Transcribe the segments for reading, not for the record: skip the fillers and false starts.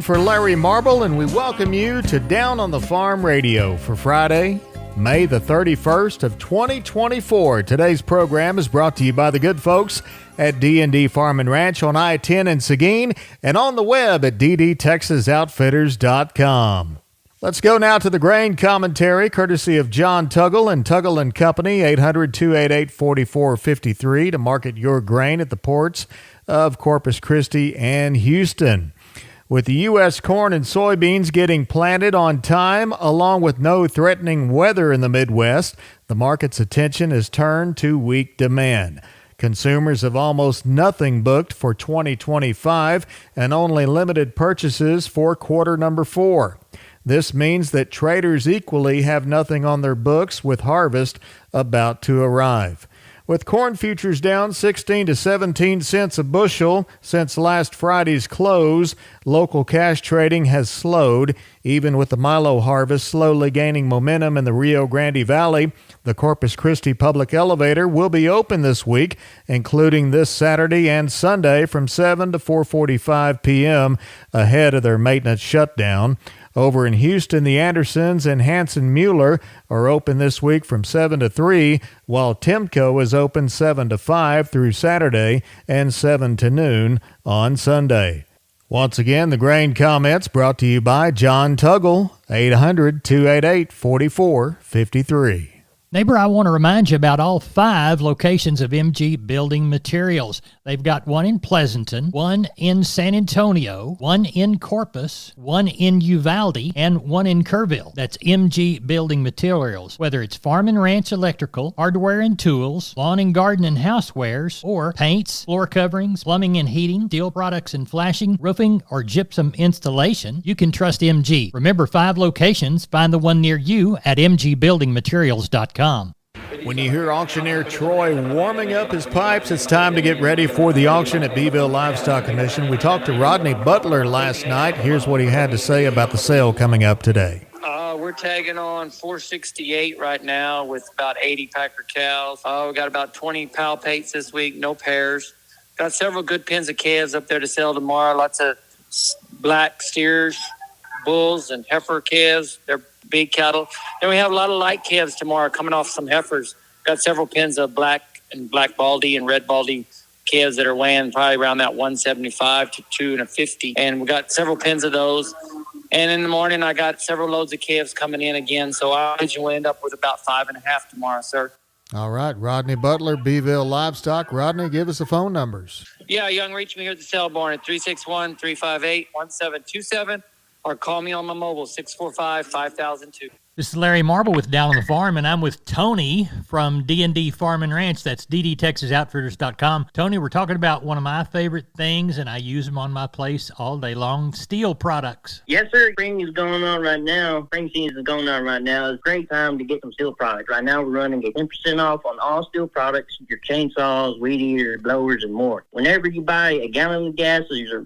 For Larry Marble, and we welcome you to Down on the Farm Radio for Friday, May the 31st of 2024. Today's program is brought to you by the good folks at D&D Farm and Ranch on I-10 in Seguin and on the web at ddtexasoutfitters.com. Let's go now to the grain commentary, courtesy of John Tuggle and Tuggle & Company, 800-288-4453 to market your grain at the ports of Corpus Christi and Houston. With the U.S. corn and soybeans getting planted on time, along with no threatening weather in the Midwest, the market's attention is turned to weak demand. Consumers have almost nothing booked for 2025 and only limited purchases for quarter number 4. This means that traders equally have nothing on their books with harvest about to arrive. With corn futures down 16 to 17 cents a bushel since last Friday's close, local cash trading has slowed. Even with the Milo harvest slowly gaining momentum in the Rio Grande Valley, the Corpus Christi Public Elevator will be open this week, including this Saturday and Sunday from 7 to 4:45 p.m. ahead of their maintenance shutdown. Over in Houston, the Andersons and Hanson Mueller are open this week from 7 to 3, while Timco is open 7 to 5 through Saturday and 7 to noon on Sunday. Once again, the grain comments brought to you by John Tuggle, 800-288-4453. Neighbor, I want to remind you about all 5 locations of MG Building Materials. They've got one in Pleasanton, one in San Antonio, one in Corpus, one in Uvalde, and one in Kerrville. That's MG Building Materials. Whether it's farm and ranch electrical, hardware and tools, lawn and garden and housewares, or paints, floor coverings, plumbing and heating, steel products and flashing, roofing, or gypsum installation, you can trust MG. Remember, 5 locations. Find the one near you at mgbuildingmaterials.com. When you hear auctioneer Troy warming up his pipes, it's time to get ready for the auction at Beeville Livestock Commission. We talked to Rodney Butler last night. Here's what he had to say about the sale coming up today. We're tagging on 468 right now with about 80 packer cows. We got about 20 palpates this week, no pairs. Got several good pens of calves up there to sell tomorrow. Lots of black steers, bulls, and heifer calves. They're big cattle. Then we have a lot of light calves tomorrow coming off some heifers. Got several pens of black baldy and red baldy calves that are weighing probably around that 175 to 250. And we got several pens of those. And in the morning, I got several loads of calves coming in again. So I think you'll end up with about 5.5 tomorrow, sir. All right, Rodney Butler, Beeville Livestock. Rodney, give us the phone numbers. Yeah, you can reach me here at the Selborne at 361-358-1727. Or call me on my mobile, 645-5002. This is Larry Marble with Down on the Farm, and I'm with Tony from D&D Farm and Ranch. That's ddtexasoutfitters.com. Tony, we're talking about one of my favorite things, and I use them on my place all day long, steel products. Yes, sir. Spring is going on right now. Spring season is going on right now. It's a great time to get some steel products. Right now, we're running 10% off on all steel products, your chainsaws, weed eater, blowers, and more. Whenever you buy a gallon of gas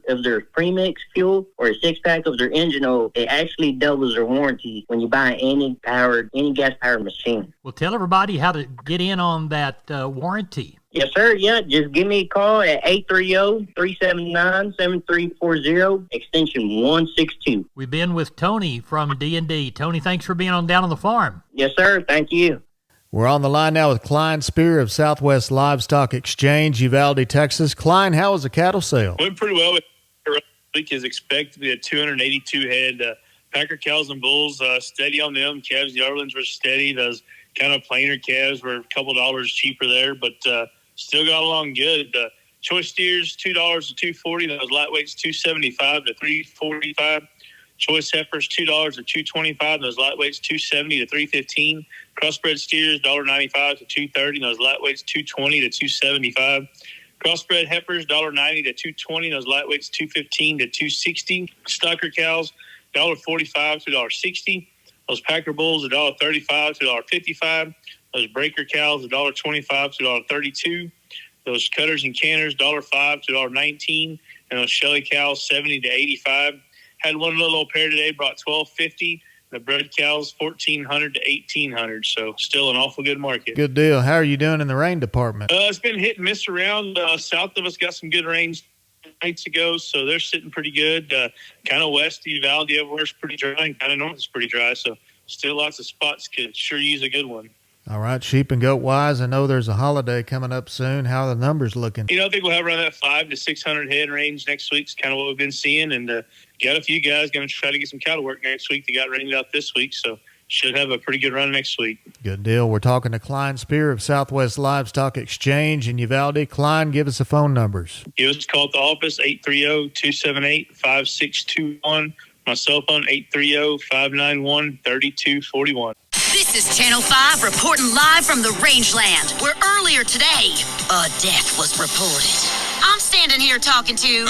of their premix fuel or a 6-pack of their engine oil, it actually doubles their warranty when you buy any gas-powered machine. Well, tell everybody how to get in on that warranty. Yes, sir. Yeah, just give me a call at 830-379-7340, extension 162. We've been with Tony from D&D. Tony, thanks for being on Down on the Farm. Yes, sir. Thank you. We're on the line now with Klein Spear of Southwest Livestock Exchange, Uvalde, Texas. Klein, how was the cattle sale? Went pretty well. Week is expected to be at 282 head. Packer cows and bulls, steady on them. Calves, yearlings were steady. Those kind of plainer calves were a couple dollars cheaper there, but still got along good. Choice steers, $2 to $2.40. Those lightweights, $2.75 to $3.45. Choice heifers, $2 to $2.25. Those lightweights, $2.70 to $3.15. Crossbred steers, $1.95 to $2.30. Those lightweights, $2.20 to $2.75. Crossbred heifers, $1.90 to $2.20. Those lightweights, $2.15 to $2.60. Stocker cows, $1.45 to $1.60. Those Packer bulls, $1.35 to $1.55. Those breaker cows, $1.25 to $1.32. Those cutters and canners, $1.05 to $1.19. And those Shelly cows, $70 to $85. Had one little old pair today, brought $12.50. The bred cows, $1,400 to $1,800. So still an awful good market. Good deal. How are you doing in the rain department? It's been hit and miss around. South of us got some good rains nights ago, so they're sitting pretty good. Kind of west of Uvalde, everywhere's pretty dry, and kind of north is pretty dry, so still lots of spots could sure use a good one. All right, sheep and goat wise, I know there's a holiday coming up soon. How are the numbers looking? I think we'll have around that 500 to 600 head range next week. It's kind of what we've been seeing, and got a few guys going to try to get some cattle work next week. They got rained out this week, so should have a pretty good run next week. Good deal. We're talking to Klein Spear of Southwest Livestock Exchange in Uvalde. Klein, give us the phone numbers. Give us a call at the office, 830-278-5621. My cell phone, 830-591-3241. This is Channel 5 reporting live from the rangeland, where earlier today, a death was reported. I'm standing here talking to...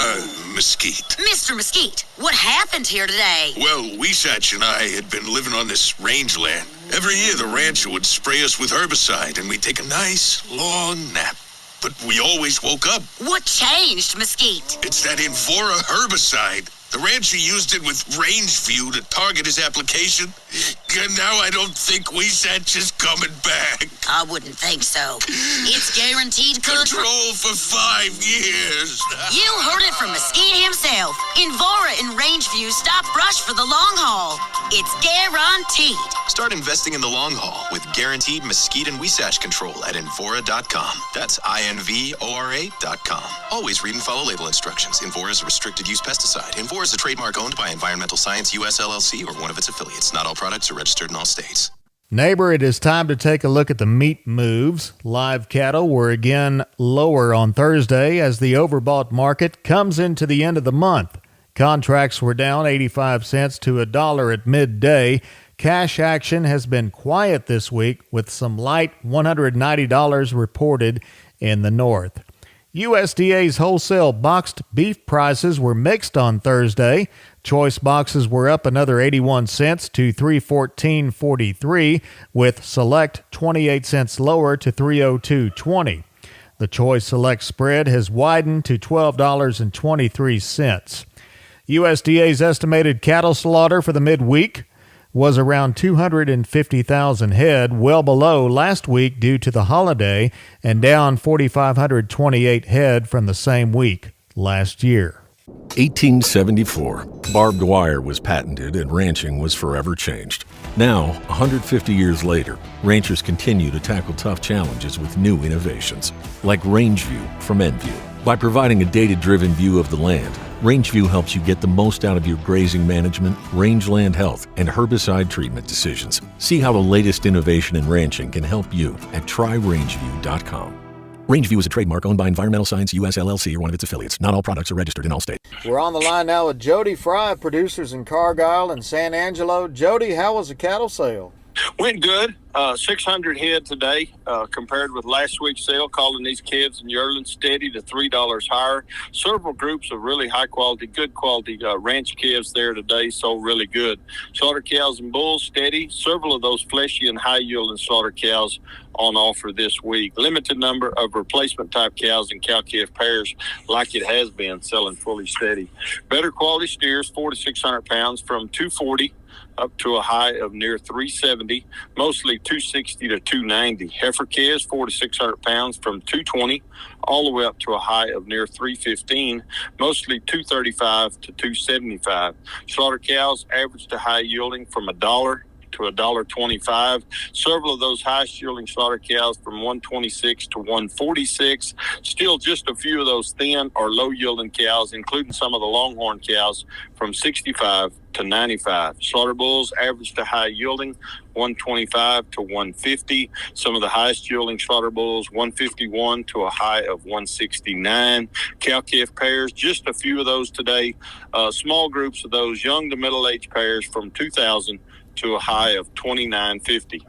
Mesquite. Mr. Mesquite, what happened here today? Well, Weesatch and I had been living on this rangeland. Every year, the rancher would spray us with herbicide, and we'd take a nice, long nap. But we always woke up. What changed, Mesquite? It's that Invora herbicide. The rancher used it with Rangeview to target his application. And now I don't think Weesatch is coming back. I wouldn't think so. It's guaranteed control for 5 years. You heard it from Mesquite himself. Invora and Rangeview stop brush for the long haul. It's guaranteed. Start investing in the long haul with guaranteed Mesquite and Weesatch control at Invora.com. That's INVORA.com. Always read and follow label instructions. Invora is a restricted use pesticide. Invora is a trademark owned by Environmental Science US LLC or one of its affiliates. Not all products are registered in all states. Neighbor, it is time to take a look at the meat moves. Live cattle were again lower on Thursday as the overbought market comes into the end of the month. Contracts were down 85 cents to $1 at midday. Cash action has been quiet this week with some light $190 reported in the north. USDA's wholesale boxed beef prices were mixed on Thursday. Choice boxes were up another 81 cents to $314.43, with select 28 cents lower to $302.20. The choice select spread has widened to $12.23. USDA's estimated cattle slaughter for the midweek was around 250,000 head, well below last week due to the holiday, and down 4,528 head from the same week last year. 1874. Barbed wire was patented and ranching was forever changed. Now, 150 years later, ranchers continue to tackle tough challenges with new innovations, like Rangeview from Enview. By providing a data-driven view of the land, Rangeview helps you get the most out of your grazing management, rangeland health, and herbicide treatment decisions. See how the latest innovation in ranching can help you at tryrangeview.com. Rangeview is a trademark owned by Environmental Science US LLC or one of its affiliates. Not all products are registered in all states. We're on the line now with Jody Fry, producers in Cargyle and San Angelo. Jody, how was the cattle sale? Went good. 600 head today compared with last week's sale, calling these calves and yearlings steady to $3 higher. Several groups of really high quality, good quality ranch calves there today, so really good. Slaughter cows and bulls steady. Several of those fleshy and high yielding slaughter cows on offer this week. Limited number of replacement type cows and cow calf pairs like it has been, selling fully steady. Better quality steers, 400 to 600 pounds from $240 up to a high of near $370, mostly $260 to $290. Heifer calves, 400 to 600 pounds from $220 all the way up to a high of near $315, mostly $235 to $275. Slaughter cows, average to high yielding from $1 to $1.25. Several of those highest yielding slaughter cows from $126 to $146. Still just a few of those thin or low yielding cows, including some of the longhorn cows, from $65 to $95. Slaughter bulls, average to high yielding, $125 to $150. Some of the highest yielding slaughter bulls, $151 to a high of $169. Cow calf pairs, just a few of those today. Small groups of those young to middle age pairs from $2,000 to a high of $29.50.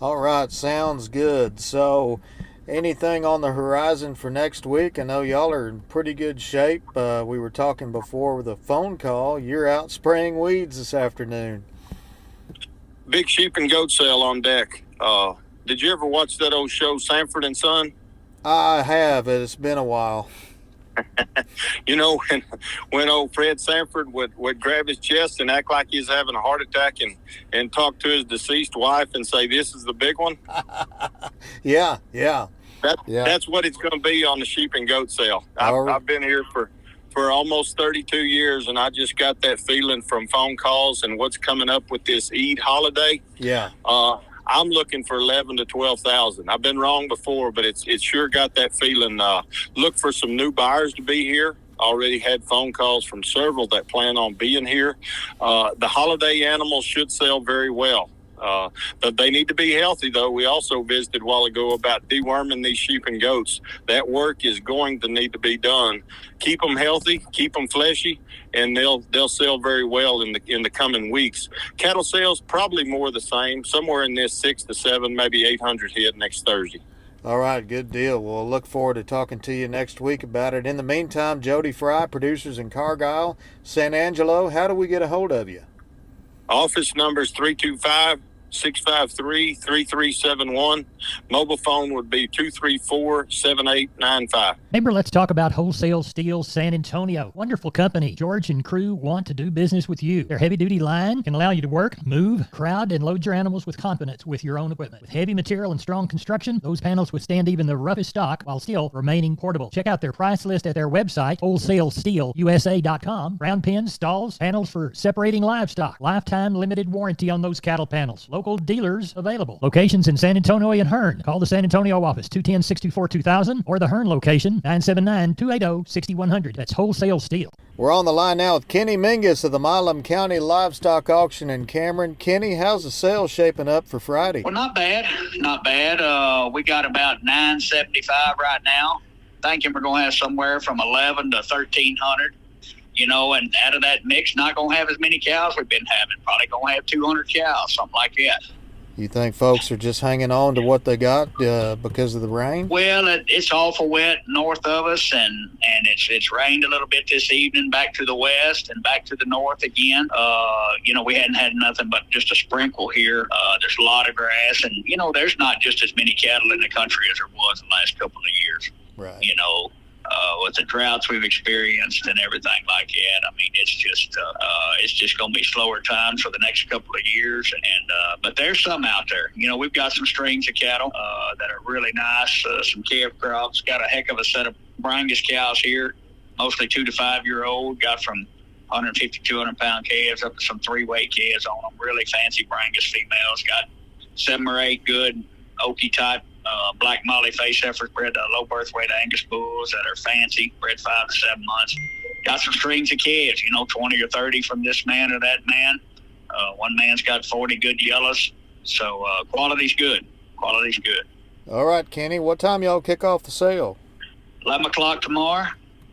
All right, sounds good. So anything on the horizon for next week? I know y'all are in pretty good shape. We were talking before with a phone call. You're out spraying weeds this afternoon. Big sheep and goat sale on deck. Did you ever watch that old show, Sanford and Son? I have. It's been a while. You know, when old Fred Sanford would grab his chest and act like he's having a heart attack and talk to his deceased wife and say, "This is the big one." Yeah. That's what it's going to be on the sheep and goat sale. I've been here for for almost 32 years, and I just got that feeling from phone calls and what's coming up with this Eid holiday. Yeah. I'm looking for 11 to 12,000. I've been wrong before, but it's sure got that feeling. Look for some new buyers to be here. Already had phone calls from several that plan on being here. The holiday animals should sell very well. But they need to be healthy, though. We also visited a while ago about deworming these sheep and goats. That work is going to need to be done. Keep them healthy, keep them fleshy, and they'll sell very well in the coming weeks. Cattle sales probably more the same, somewhere in this 6 to 7, maybe 800 head next Thursday. All right, good deal. We'll look forward to talking to you next week about it. In the meantime, Jody Fry, producers in Cargyle, San Angelo, how do we get a hold of you? Office number is 325-653-3371. Mobile phone would be 234-7895. Neighbor, let's talk about Wholesale Steel San Antonio. Wonderful company. George and crew want to do business with you. Their heavy-duty line can allow you to work, move, crowd, and load your animals with confidence with your own equipment. With heavy material and strong construction, those panels withstand even the roughest stock while still remaining portable. Check out their price list at their website, wholesalesteelusa.com. Round pins, stalls, panels for separating livestock. Lifetime limited warranty on those cattle panels. Local dealers available. Locations in San Antonio and Hearn. Call the San Antonio office, 210-624-2000, or the Hearn location, 979-280-6100. That's Wholesale Steel. We're on the line now with Kenny Mingus of the Milam County Livestock Auction in Cameron. Kenny, how's the sales shaping up for Friday? Well, not bad. Not bad. We got about 975 right now. Thinking we're going to have somewhere from 11 to 1,300. You know, and out of that mix, not going to have as many cows we've been having. Probably going to have 200 cows, something like that. You think folks are just hanging on to what they got because of the rain? Well, it's awful wet north of us, and it's rained a little bit this evening back to the west and back to the north again. You know, we hadn't had nothing but just a sprinkle here. There's a lot of grass, and, you know, there's not just as many cattle in the country as there was the last couple of years. Right. You know, with the droughts we've experienced and everything like that. I mean, it's just going to be slower times for the next couple of years. And but there's some out there. You know, we've got some strings of cattle that are really nice. Some calf crops. Got a heck of a set of Brangus cows here, mostly 2 to 5 year old. Got from 150, 200 pound calves up to some 3-weight calves on them. Really fancy Brangus females. Got 7 or 8 good Okie type black Molly face heifers bred low birth weight Angus bulls that are fancy, bred 5 to 7 months. Got some strings of calves, you know, 20 or 30 from this man or that man. One man's got 40 good yellows. So quality's good. Quality's good. All right, Kenny, what time y'all kick off the sale? 11 o'clock tomorrow.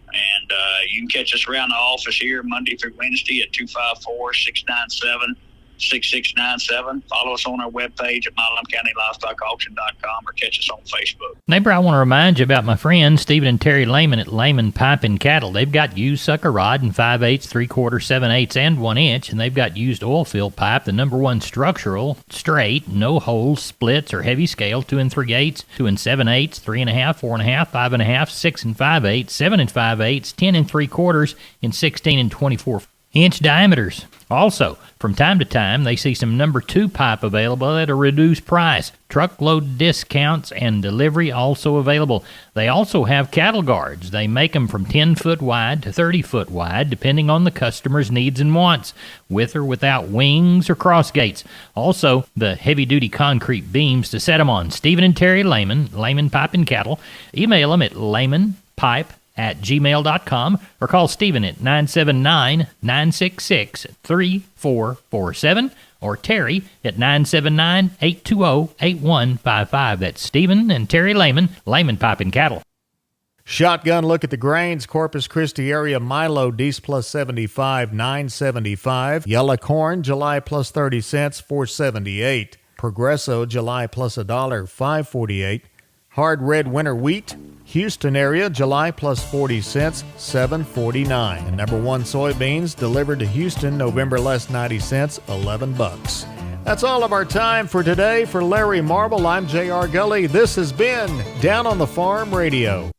And you can catch us around the office here Monday through Wednesday at 254-697-6697. Follow us on our webpage at MilamCountyLivestockAuction.com or catch us on Facebook. Neighbor, I want to remind you about my friends Stephen and Terry Lehman at Lehman Pipe and Cattle. They've got used sucker rod in 5/8, 3/4, 7/8, and 1 inch, and they've got used oil fill pipe, the #1 structural, straight, no holes, splits, or heavy scale, 2 3/8, 2 7/8, 3.5, 4.5, 5.5, 6 5/8, 7 5/8, 10 3/4, and 16 24-inch diameters. Also, from time to time, they see some #2 pipe available at a reduced price. Truckload discounts and delivery also available. They also have cattle guards. They make them from 10 foot wide to 30 foot wide, depending on the customer's needs and wants, with or without wings or cross gates. Also, the heavy-duty concrete beams to set them on. Stephen and Terry Lehman, Lehman Pipe and Cattle. Email them at lehmanpipe@gmail.com or call Stephen at 979-966-3447 or Terry at 979-820-8155. That's Stephen and Terry Lehman, Lehman Pipe and Cattle. Shotgun look at the grains. Corpus Christi area Milo Dees plus 75, $9.75. Yellow corn July plus 30 cents, $4.78. Progresso July plus $1, $5.48. Hard red winter wheat Houston area July plus 40 cents, $7.49. And #1 soybeans delivered to Houston November less 90 cents, $11. That's all of our time for today. For Larry Marble, I'm J.R. Gully. This has been Down on the Farm Radio.